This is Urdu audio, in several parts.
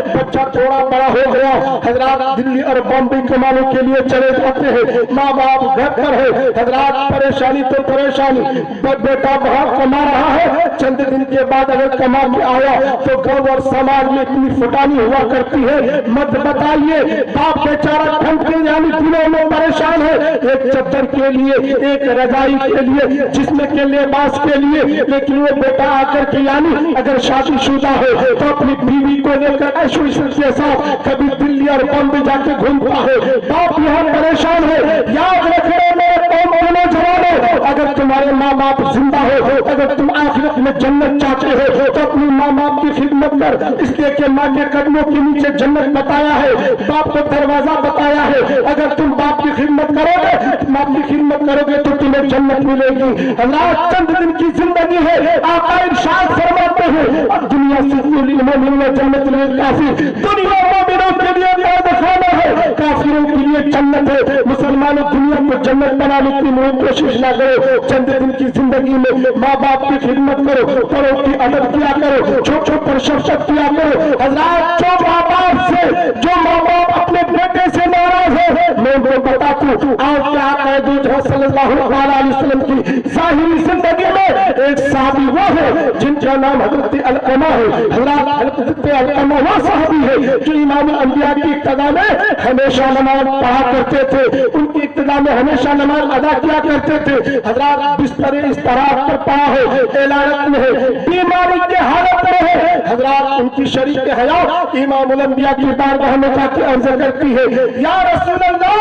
بچہ تھوڑا بڑا ہو گیا، حضرات دلی اور بامبے کمانے کے لیے چلے جاتے ہیں، ماں باپ گھر پر ہے، حضرات پریشانی تو پریشانی، بیٹا وہاں کما رہا ہے، چند دن کے بعد اگر کما کے آیا تو گاؤں اور سماج میں اتنی فٹانی ہوا کرتی ہے، مت بتائیے باپ بیچارہ گھنٹے یعنی دنوں میں پریشان ہے، ایک چادر کے لیے، ایک رضائی کے لیے، جسم کے لباس کے لیے، لیکن وہ بیٹا آ کر کے یعنی اگر شادی شدہ ہے تو اپنی بیوی کو لے کر عیش و عشرت کے ساتھ کبھی دلی اور بامبے جا کے گھومتا ہے، باپ یہاں پریشان ہے۔ یاد رکھو میرے قوم کے نوجوانوں، اگر تمہارے ماں باپ زندہ ہو، اگر تم آخرت میں جنت چاہتے ہو تو اپنی ماں باپ کی خدمت کر، اس لیے کہ ماں کے قدموں کے نیچے جنت بتایا ہے، باپ کو دروازہ بتایا ہے، اگر تم باپ کی خدمت کرو گے، باپ کی خدمت کرو گے تو تمہیں جنت ملے گی۔ اللہ چند دن کی زندگی ہے، آقا ارشاد فرماتے ہیں اب دنیا سے مومنوں جنت للکافر، دنیا مومنوں کے لیے قید خانہ ہے، کافروں کے لیے جنت ہے۔ مسلمانوں دنیا کو جنت بنانے کی کوشش نہ کرو، چند دن کی زندگی میں ماں باپ کی خدمت کرو، بڑوں کی ادب کیا کرو، چھوٹوں پر شفقت کیا کرو۔ حضرات جو ماں باپ اپنے بیٹے سے ناراض ہے، میں وہ بتاتا ہوں آپ کے آقا دو صلی اللہ علیہ وسلم کی ظاہری زندگی میں ایک صحابی وہ ہے جن کا نام حضرت علقمہ ہے۔ حضرت علقمہ وہ صحابی ہے جو امام الانبیاء کی اقتداء میں ہمیشہ نماز پڑھا کرتے تھے، ان کی اقتداء میں ہمیشہ نماز ادا کیا کرتے تھے۔ حضرات بستر استراحت پر پڑا ہے، اعلانت میں ہے، بیماری کے حالت میں ہے، حضرات ان کی شریک حیات امام الانبیاء کی بارگاہ میں جا کے عرض کرتی ہے یا رسول اللہ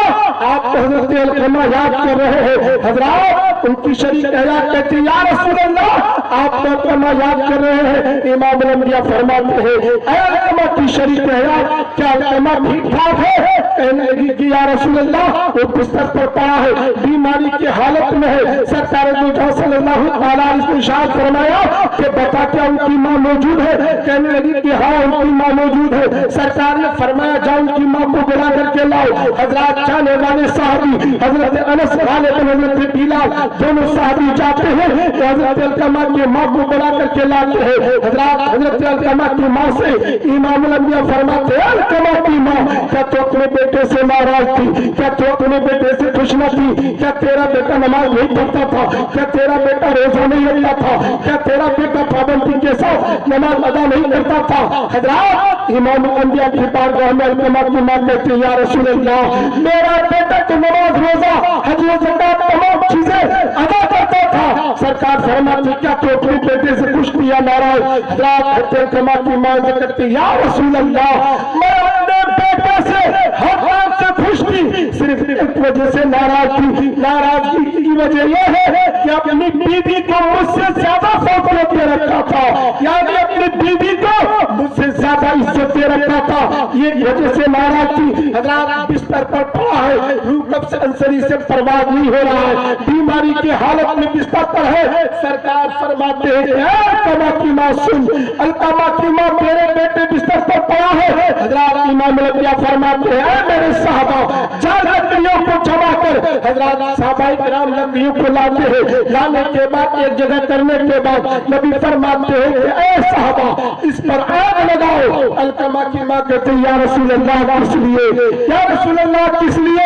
آپ حضرت علقمہ یاد کر رہے ہیں۔ حضرات ان کی شریک حیات کہتی ہے یا رسول اللہ آپ علقمہ یاد کر رہے ہیں۔ امام الانبیاء فرماتے ہیں اے علقمہ کی شریک حیات کیا علقمہ ٹھیک ٹھاک ہے؟ کہنے لگی کہ یا رسول اللہ وہ بستر پر پڑا ہے، بیماری کی حالت میں ہے۔ سرکار دو جہاں صلی اللہ علیہ وسلم نے ارشاد فرمایا کہ بتا کیا ان کی ماں موجود ہے؟ کہنے لگی کہ ہاں ان کی ماں موجود ہے۔ سرکار نے فرمایا جاؤ ان کی ماں کو بلا کر کے لاؤ۔ حضرات جانے والے صحابی حضرت انس غالب حضرت بلال دونوں صحابی جاتے ہیں، حضرت علقمہ کی ماں کو بلا کر کے لاتے ہیں۔ حضرت علقمہ کی ماں سے امام الانبیاء فرماتے ہیں علقمہ کی ماں کیا تو اپنے بیٹے سے ناراض تھی؟ کیا تو اپنے بیٹے سے خوش نہ تھی؟ کیا تیرا بیٹا نماز نہیں پڑھتا تھا؟ کیا تیرا بیٹا روزہ نہیں رکھتا تھا؟ کیا تیرا بیٹا پابندی کے ساتھ نماز ادا نہیں کرتا تھا؟ حضرات امام الانبیاء کی بارگاہ میں علقمہ کی ماں کہتی ہے یا رسول اللہ میرا بیٹا تو نماز روزہ حج و زکات تمام چیزیں ادا کرتا تھا۔ سرکار فرماتی کیا تو اپنے بیٹے سے خوش تھی یا ناراض؟ حضرات علقمہ کی ماں کہتی ہے یا رسول اللہ میں اپنے بیٹے سے ہر بات سے خوش تھی، صرف ایک وجہ سے ناراض تھی۔ ناراضگی کی وجہ یہ ہے کہ اپنی بیوی کو مجھ سے زیادہ فوقیت دے رکھا تھا، یعنی اپنی بیوی کو مجھ سے زیادہ عزت دے رکھا تھا، یہ وجہ سے ناراض تھی۔ حضرات بستر پر پڑا ہے، روح کب سے انصری سے پرواز نہیں ہو رہا ہے، بیماری کی حالت میں بستر پر ہے۔ سرکار فرماتے ہیں اے علقمہ کی ماں سن، علقمہ کی ماں میرے بیٹے بستر پر پڑا ہے۔ حضرات امام الانبیاء فرماتے ہیں اے میرے صحابہ جا لکڑیوں کو جمع کر۔ حضرات صحابہ کرام لکڑیوں کو لاتے ہیں، لانے کے بعد ایک جگہ کرنے کے بعد نبی فرماتے ہیں کہ اے صحابہ اس پر آگ لگاؤ۔ علقمہ کی ماں کہتے ہیں یا رسول اللہ کس لیے؟ یا رسول اللہ کس لیے؟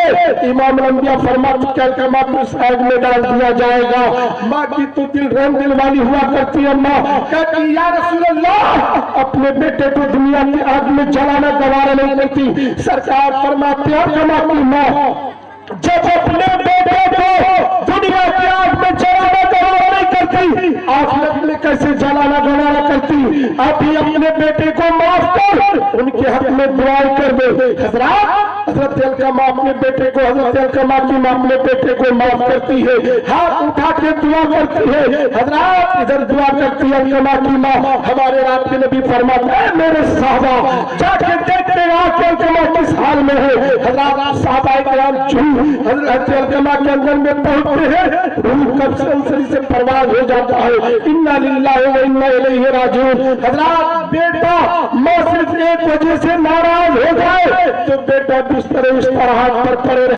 امام الانبیاء فرماتے ہیں کہ علقمہ کو اس آگ میں ڈال دیا جائے گا۔ ماں کی تو رحم دل والی ہوا کرتی ہے، ماں کہتی یا رسول اللہ اپنے بیٹے کو دنیا کی آگ میں جلانا گوارا نہیں کرتی۔ سرکار فرماتے ہیں علقمہ کی ماں جب اپنے بیٹے کو دنیا کی آگ میں جلانا گوارا نہیں کرتی، آخرت میں کیسے جلانا گوارا کرتی؟ آپ ہی اپنے بیٹے کو معاف کر ان کے حق میں دعائیں کر دے۔ حضرت علقمہ اپنے بیٹے کو، حضرت علقمہ کی ماں اپنے بیٹے کو معاف کرتی ہے، ہاتھ اٹھا کے دعا کرتی ہے۔ حضرات ادھر دعا کرتی ہے علقمہ کی ماں۔ ہمارے رات کے نبی فرماتے ہیں میرے صحابہ جا کے دیکھتے ہیں آج علقمہ کس حال میں ہے۔ حضرات صحابہ کرام حضرت علقمہ کے اندر میں پہنچتے ہیں، روح کب سے انصری سے پرواز ہو جاتا ہے، انا للہ و انا الیہ راجعون۔ حضرات بیٹا ماں صرف ایک وجہ سے ناراض ہو جائے تو بیٹا بستر استراحت پر پڑے رہے۔